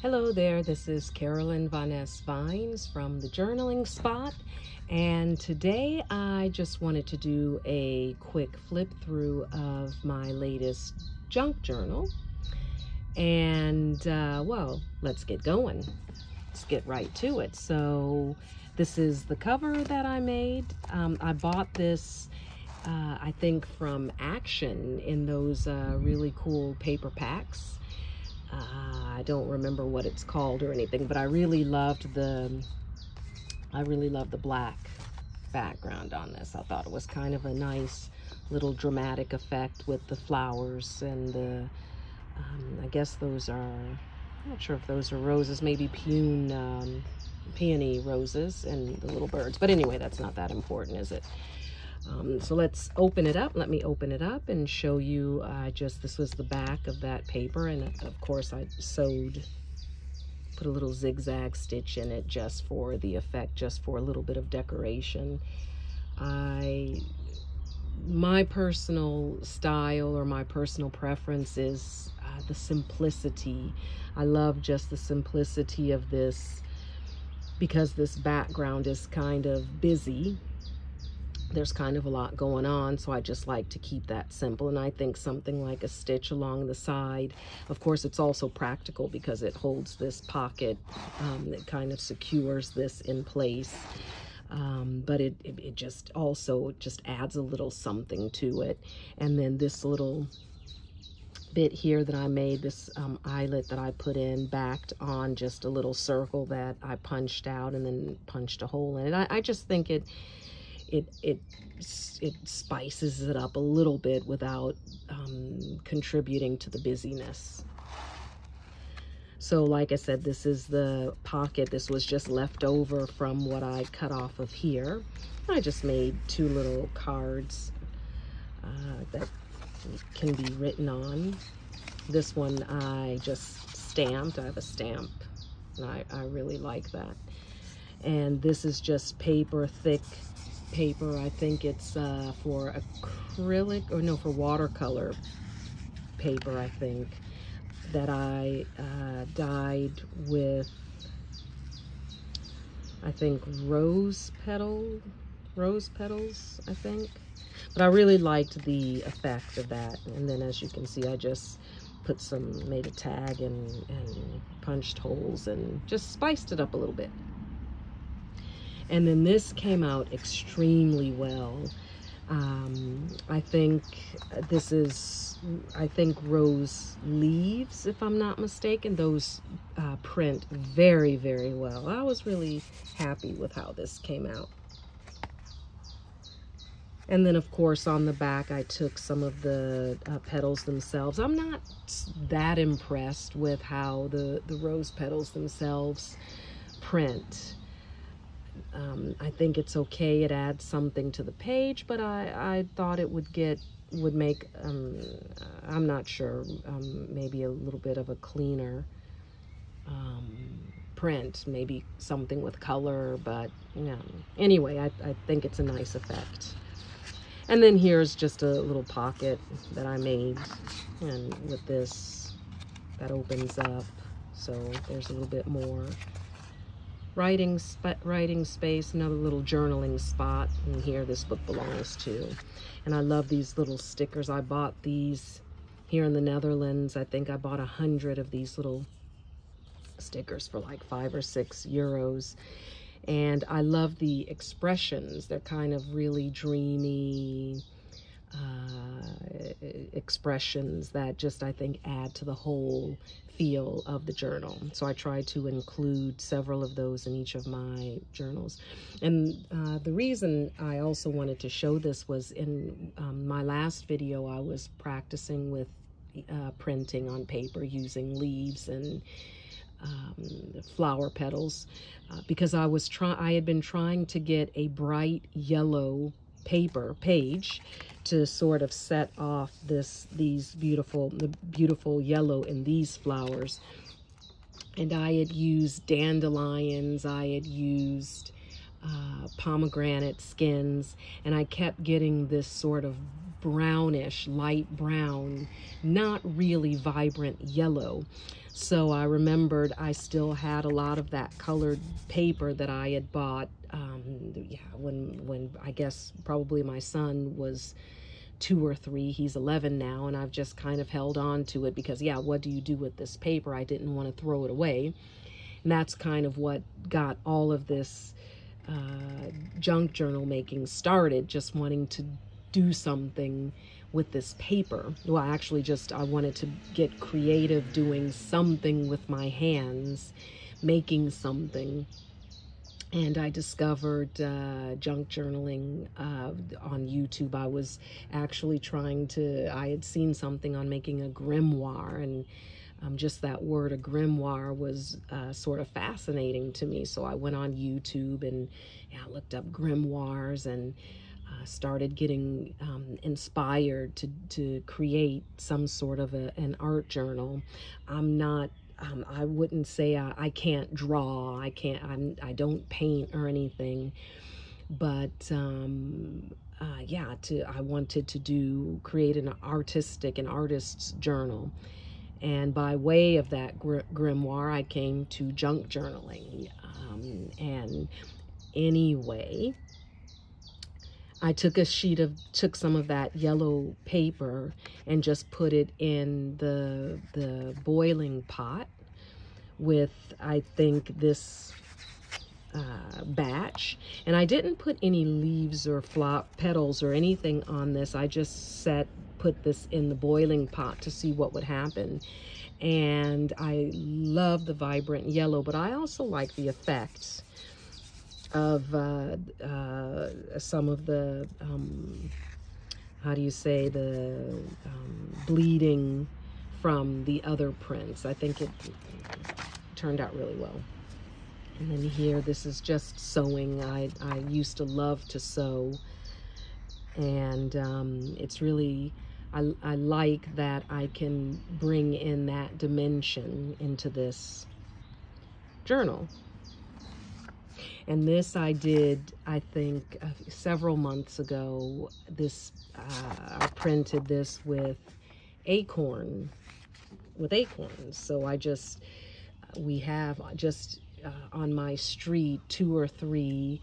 Hello there, this is Carolyn Von S. Vines from the Journaling Spot, and today I just wanted to do a quick flip through of my latest junk journal. And well, let's get going. Let's get right to it. So this is the cover that I made. I bought this I think from Action in those really cool paper packs. I don't remember what it's called or anything, but I really loved the black background on this. I thought it was kind of a nice little dramatic effect with the flowers and the I guess those are, I'm not sure if those are roses, maybe peony roses and the little birds, but anyway, that's not that important, is it? So let's open it up. Let me open it up and show you this was the back of that paper, and of course I put a little zigzag stitch in it just for the effect, just for a little bit of decoration. My personal style or my personal preference is the simplicity. I love just the simplicity of this because this background is kind of busy. There's kind of a lot going on, so I just like to keep that simple. And I think something like a stitch along the side, of course it's also practical because it holds this pocket, it kind of secures this in place, but it just also just adds a little something to it. And then this little bit here that I made, this eyelet that I put in, backed on just a little circle that I punched out and then punched a hole in it. I just think it spices it up a little bit without contributing to the busyness. So like I said, this is the pocket. This was just left over from what I cut off of here. I just made two little cards that can be written on. This one I just stamped. I have a stamp, and I really like that. And this is just paper, thick paper. I think it's for acrylic, or no, for watercolor paper, I think, that I dyed with, I think, rose petals, I think. But I really liked the effect of that. And then as you can see, I just made a tag and punched holes and just spiced it up a little bit. And then this came out extremely well. I think this is, rose leaves, if I'm not mistaken. Those print very, very well. I was really happy with how this came out. And then, of course, on the back, I took some of the petals themselves. I'm not that impressed with how the rose petals themselves print. I think it's okay. It adds something to the page, but I thought it would make, I'm not sure, maybe a little bit of a cleaner print, maybe something with color, but you know, anyway, I think it's a nice effect. And then here's just a little pocket that I made, and with this, that opens up, so there's a little bit more writing space, another little journaling spot, and here this book belongs to. And I love these little stickers. I bought these here in the Netherlands. I think I bought 100 of these little stickers for like €5 or €6. And I love the expressions. They're kind of really dreamy expressions that just, I think, add to the whole feel of the journal. So I try to include several of those in each of my journals. And the reason I also wanted to show this was in my last video, I was practicing with printing on paper using leaves and flower petals because I had been trying to get a bright yellow page to sort of set off the beautiful yellow in these flowers. And I had used dandelions, I had used pomegranate skins, and I kept getting this sort of brownish, light brown, not really vibrant yellow. So I remembered I still had a lot of that colored paper that I had bought, yeah, when I guess probably my son was 2 or 3. He's 11 now, and I've just kind of held on to it because, yeah, what do you do with this paper? I didn't want to throw it away. And that's kind of what got all of this junk journal making started, just wanting to do something with this paper. Well, actually I wanted to get creative doing something with my hands, making something. And I discovered junk journaling on YouTube. I was actually I had seen something on making a grimoire, and just that word, a grimoire, was sort of fascinating to me. So I went on YouTube and looked up grimoires and started getting inspired to create some sort of an art journal. I wouldn't say I can't draw. I don't paint or anything, but I wanted to create an artist's journal. And by way of that grimoire, I came to junk journaling. And anyway, I took some of that yellow paper and just put it in the boiling pot with, I think, this batch. And I didn't put any leaves or petals or anything on this. I just put this in the boiling pot to see what would happen. And I love the vibrant yellow, but I also like the effects of some of the how do you say, the bleeding from the other prints. I think it turned out really well. And then here, this is just sewing. I used to love to sew, and it's really, I like that I can bring in that dimension into this journal. And this I did, I think, several months ago. I printed this with acorns. So we have just on my street 2 or 3,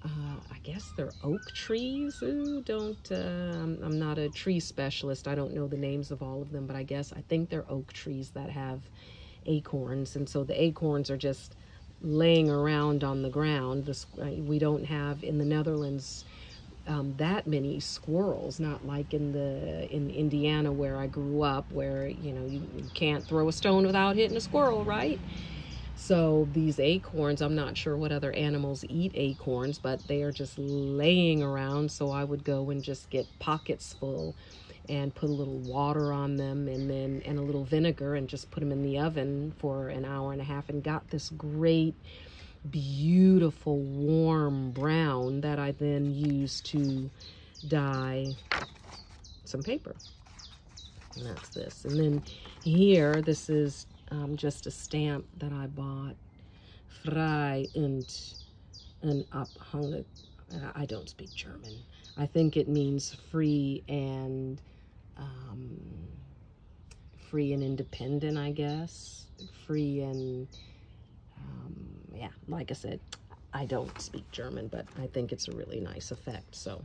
I guess they're oak trees. Ooh, I'm not a tree specialist. I don't know the names of all of them, but I think they're oak trees that have acorns. And so the acorns are just laying around on the ground. We don't have in the Netherlands that many squirrels, not like in Indiana where I grew up, where you can't throw a stone without hitting a squirrel, right? So these acorns, I'm not sure what other animals eat acorns, but they are just laying around. So I would go and just get pockets full and put a little water on them and a little vinegar and just put them in the oven for an hour and a half, and got this great, beautiful, warm brown that I then used to dye some paper. And that's this. And then here, this is just a stamp that I bought. Frei und unabhängig. I don't speak German. I think it means free and independent, I guess. Free and, yeah, like I said, I don't speak German, but I think it's a really nice effect, so.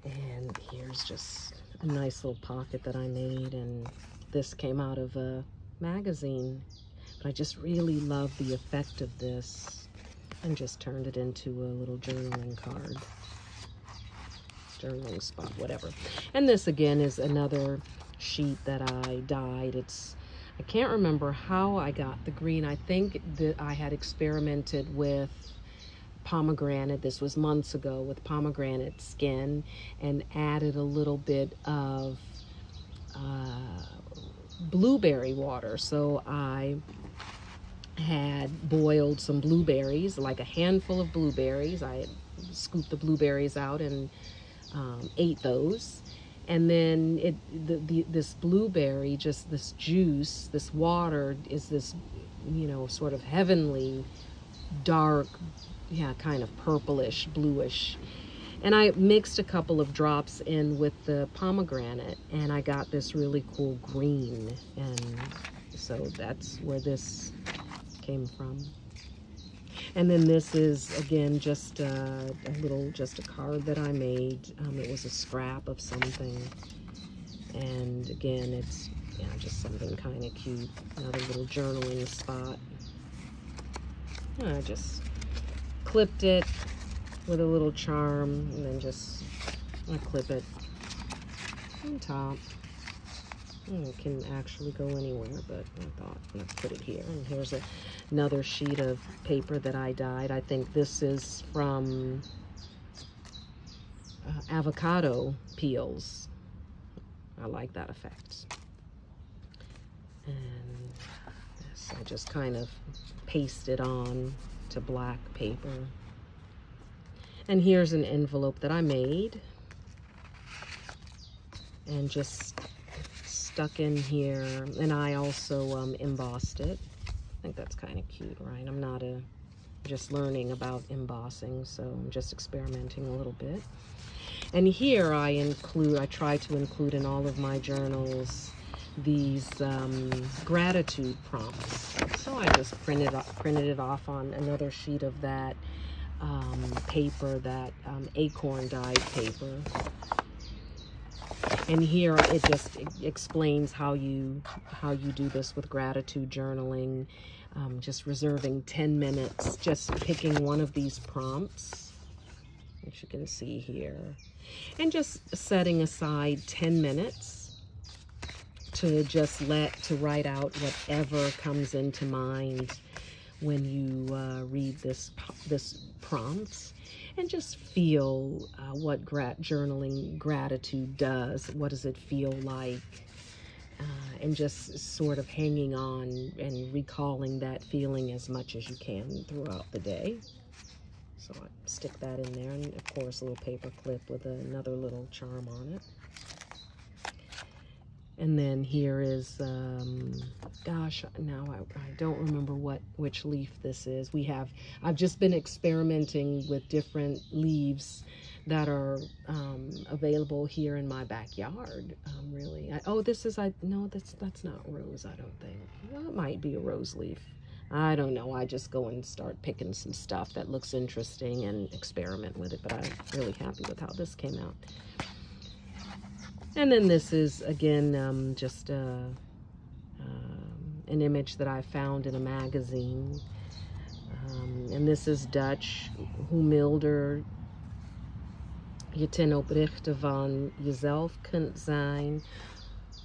And here's just a nice little pocket that I made, and this came out of a magazine. But I just really love the effect of this, and just turned it into a little journaling card. Journaling spot, whatever. And this again is another sheet that I dyed. I can't remember how I got the green. I think that I had experimented with pomegranate. This was months ago, with pomegranate skin, and added a little bit of blueberry water. So I had boiled some blueberries, like a handful of blueberries. I had scooped the blueberries out and ate those. And then this blueberry, just this juice, this water, is this, sort of heavenly, dark, yeah, kind of purplish, bluish. And I mixed a couple of drops in with the pomegranate, and I got this really cool green. And so that's where this came from. And then this is, again, just a card that I made. It was a scrap of something. And again, it's, yeah, just something kind of cute. Another little journaling spot. And I just clipped it with a little charm, and then just I clip it on top. It can actually go anywhere, but I thought let's put it here. And here's another sheet of paper that I dyed. I think this is from avocado peels. I like that effect. And this I just kind of pasted on to black paper. And here's an envelope that I made and just stuck in here. And I also embossed it. I think that's kind of cute, right? I'm not just learning about embossing, so I'm just experimenting a little bit. And here I try to include in all of my journals these gratitude prompts. So I just printed it off on another sheet of that paper, that acorn dyed paper. And here it just explains how you do this with gratitude journaling. Just reserving 10 minutes, just picking one of these prompts, which you can see here, and just setting aside 10 minutes to write out whatever comes into mind when you read this prompts, and just feel what journaling gratitude does. What does it feel like? And just sort of hanging on and recalling that feeling as much as you can throughout the day. So I stick that in there, and of course a little paper clip with another little charm on it. And then here is, gosh, now I don't remember which leaf this is. I've just been experimenting with different leaves that are available here in my backyard, really. No, that's not rose, I don't think. Well, it might be a rose leaf. I don't know. I just go and start picking some stuff that looks interesting and experiment with it, but I'm really happy with how this came out. And then this is, again, just an image that I found in a magazine. And this is Dutch. Hoe milder je ten opzichte van jezelf kunt zijn,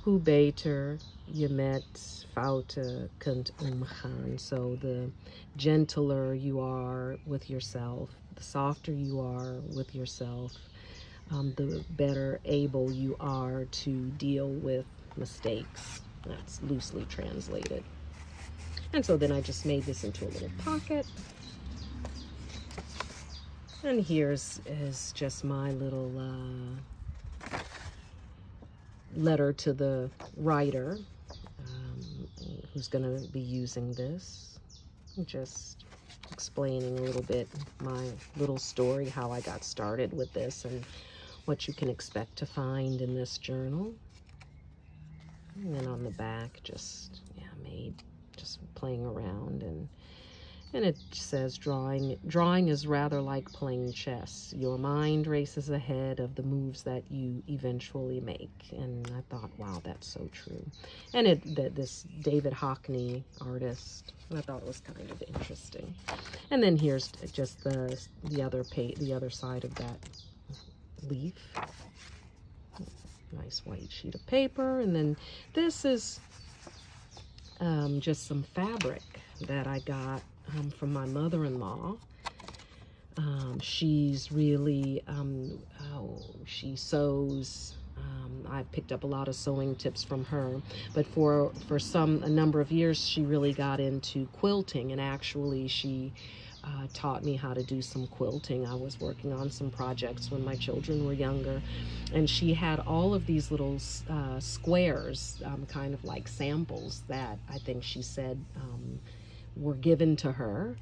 hoe beter je met fouten kunt omgaan. So the gentler you are with yourself, the softer you are with yourself, the better able you are to deal with mistakes. That's loosely translated. And so then I just made this into a little pocket. And here's just my little letter to the writer who's going to be using this. Just explaining a little bit my little story, how I got started with this, and what you can expect to find in this journal. And then on the back, just playing around, and it says drawing is rather like playing chess. Your mind races ahead of the moves that you eventually make. And I thought, wow, that's so true. And this David Hockney artist, I thought it was kind of interesting. And then here's just the other side of that leaf. Nice white sheet of paper. And then this is just some fabric that I got from my mother-in-law. She's really, she sews. I picked up a lot of sewing tips from her, but for a number of years, she really got into quilting, and actually she taught me how to do some quilting. I was working on some projects when my children were younger, and she had all of these little squares, kind of like samples that I think she said were given to her.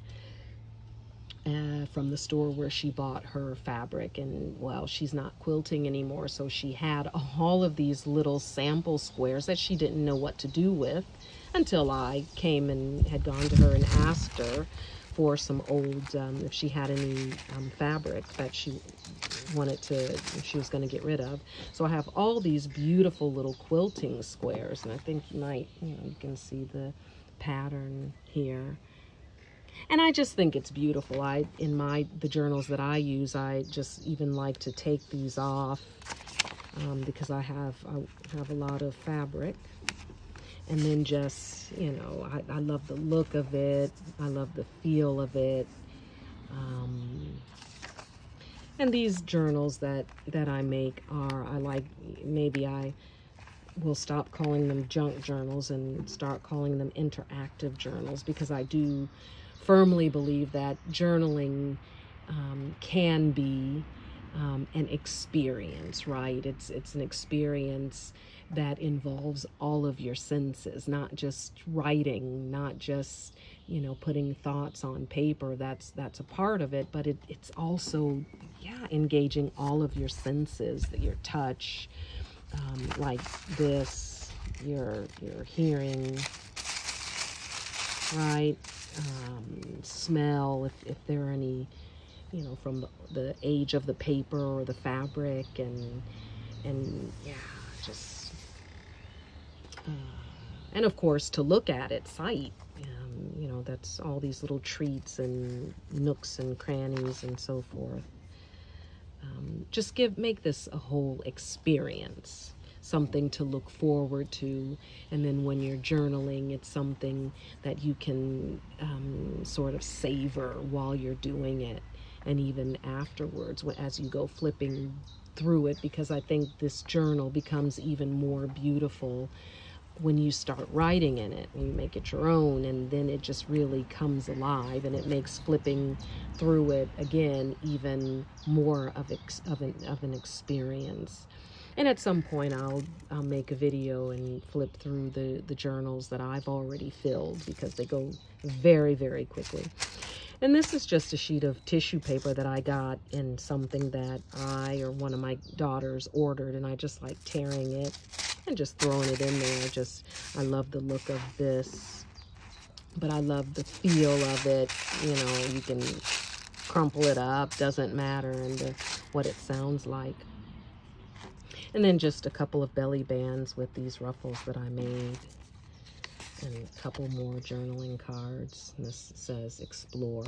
from the store where she bought her fabric. And well, she's not quilting anymore, so she had all of these little sample squares that she didn't know what to do with until I came and had gone to her and asked her for some old, if she had any fabric that she wanted to, if she was going to get rid of. So I have all these beautiful little quilting squares, and I think you might, you can see the pattern here. And I just think it's beautiful. In the journals that I use, I just even like to take these off because I have a lot of fabric. And then just, I love the look of it. I love the feel of it. And these journals that I make maybe I will stop calling them junk journals and start calling them interactive journals, because I do firmly believe that journaling can be an experience, right? It's an experience that involves all of your senses, not just writing, not just, putting thoughts on paper. That's a part of it, but it's also, engaging all of your senses, your touch, like this, your hearing, right? Smell, if there are any, from the age of the paper or the fabric, and yeah, just, and of course to look at it, sight, that's all these little treats and nooks and crannies and so forth. Just make this a whole experience, something to look forward to. And then when you're journaling, it's something that you can sort of savor while you're doing it, and even afterwards as you go flipping through it, because I think this journal becomes even more beautiful when you start writing in it and you make it your own, and then it just really comes alive, and it makes flipping through it again even more of an experience. And at some point I'll make a video and flip through the journals that I've already filled, because they go very, very quickly. And this is just a sheet of tissue paper that I got in something that I or one of my daughters ordered, and I just like tearing it and just throwing it in there. I love the look of this, but I love the feel of it. You can crumple it up, doesn't matter, and what it sounds like. And then just a couple of belly bands with these ruffles that I made, and a couple more journaling cards. And this says explore.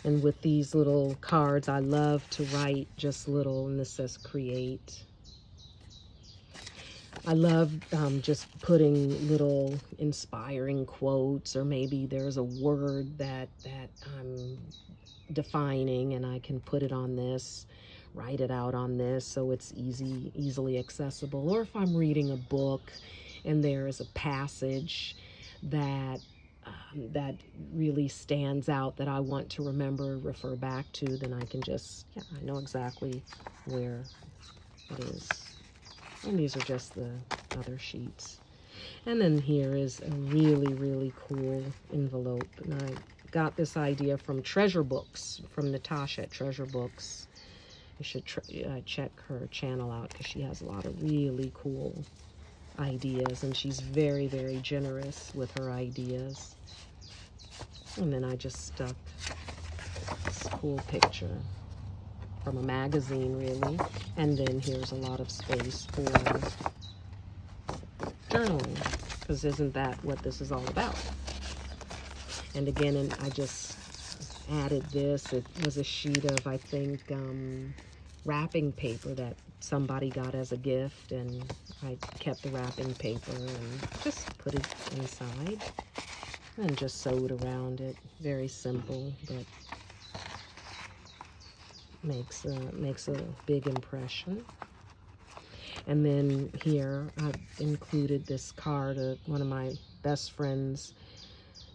And with these little cards, I love to write just little, and this says create. I love just putting little inspiring quotes, or maybe there's a word that I'm defining, and I can put it on this, write it out on this, so it's easily accessible. Or if I'm reading a book and there is a passage that really stands out that I want to refer back to, then I can just, I know exactly where it is. And these are just the other sheets. And then here is a really, really cool envelope. And I got this idea from Treasure Books, from Natasha at Treasure Books. You should check her channel out, because she has a lot of really cool ideas, and she's very, very generous with her ideas. And then I just stuck this cool picture from a magazine, really. And then here's a lot of space for journaling, because isn't that what this is all about? And again, and I just added this. It was a sheet of, I think, wrapping paper that somebody got as a gift, and I kept the wrapping paper and just put it inside and just sewed around it. Very simple, but makes a big impression. And then here I've included this card. One of my best friends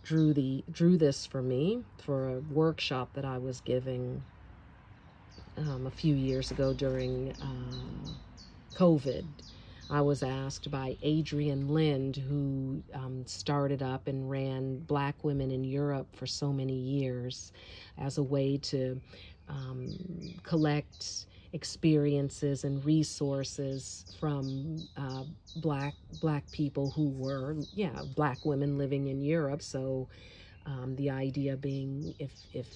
drew this for me for a workshop that I was giving a few years ago during COVID. I was asked by Adrienne Lind, who started up and ran Black Women in Europe for so many years as a way to collect experiences and resources from black people who were, Black women living in Europe. So the idea being, if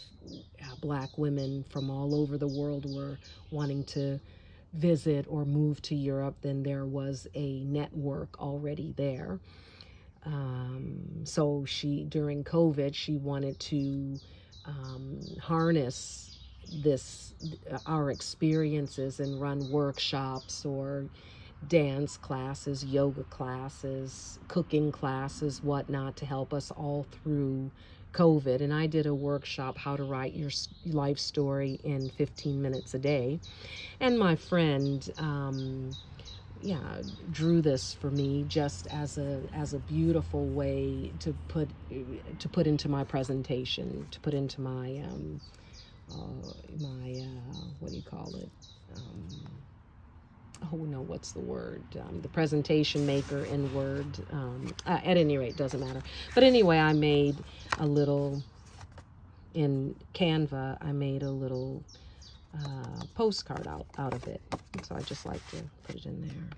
Black women from all over the world were wanting to visit or move to Europe, then there was a network already there. So during COVID, she wanted to harness our experiences and run workshops or dance classes, yoga classes, cooking classes, whatnot, to help us all through COVID. And I did a workshop, How to Write Your Life Story in 15 Minutes a Day. And my friend, drew this for me just as a beautiful way to put into my presentation, to put into my what do you call it? Oh no, what's the word? The presentation maker in Word. At any rate, doesn't matter. But anyway, I made a little, in Canva, I made a little postcard out of it. So I just like to put it in there.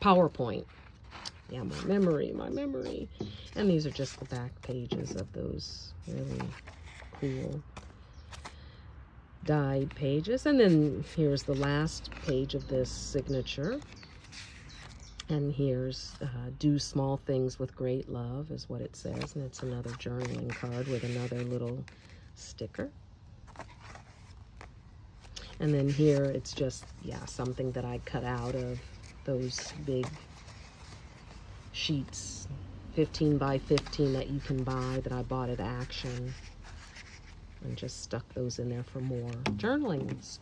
PowerPoint. Yeah, my memory. And these are just the back pages of those really cool dyed pages. And then here's the last page of this signature. And here's do small things with great love is what it says. And it's another journaling card with another little sticker. And then here it's just, something that I cut out of those big sheets, 15 by 15 that you can buy, that I bought at Action. And just stuck those in there for more journaling.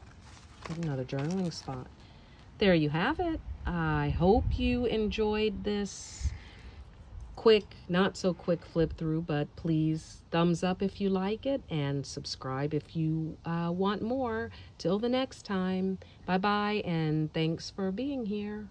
Another journaling spot. There you have it. I hope you enjoyed this quick, not so quick flip through, but please thumbs up if you like it and subscribe if you want more. Till the next time, bye-bye, and thanks for being here.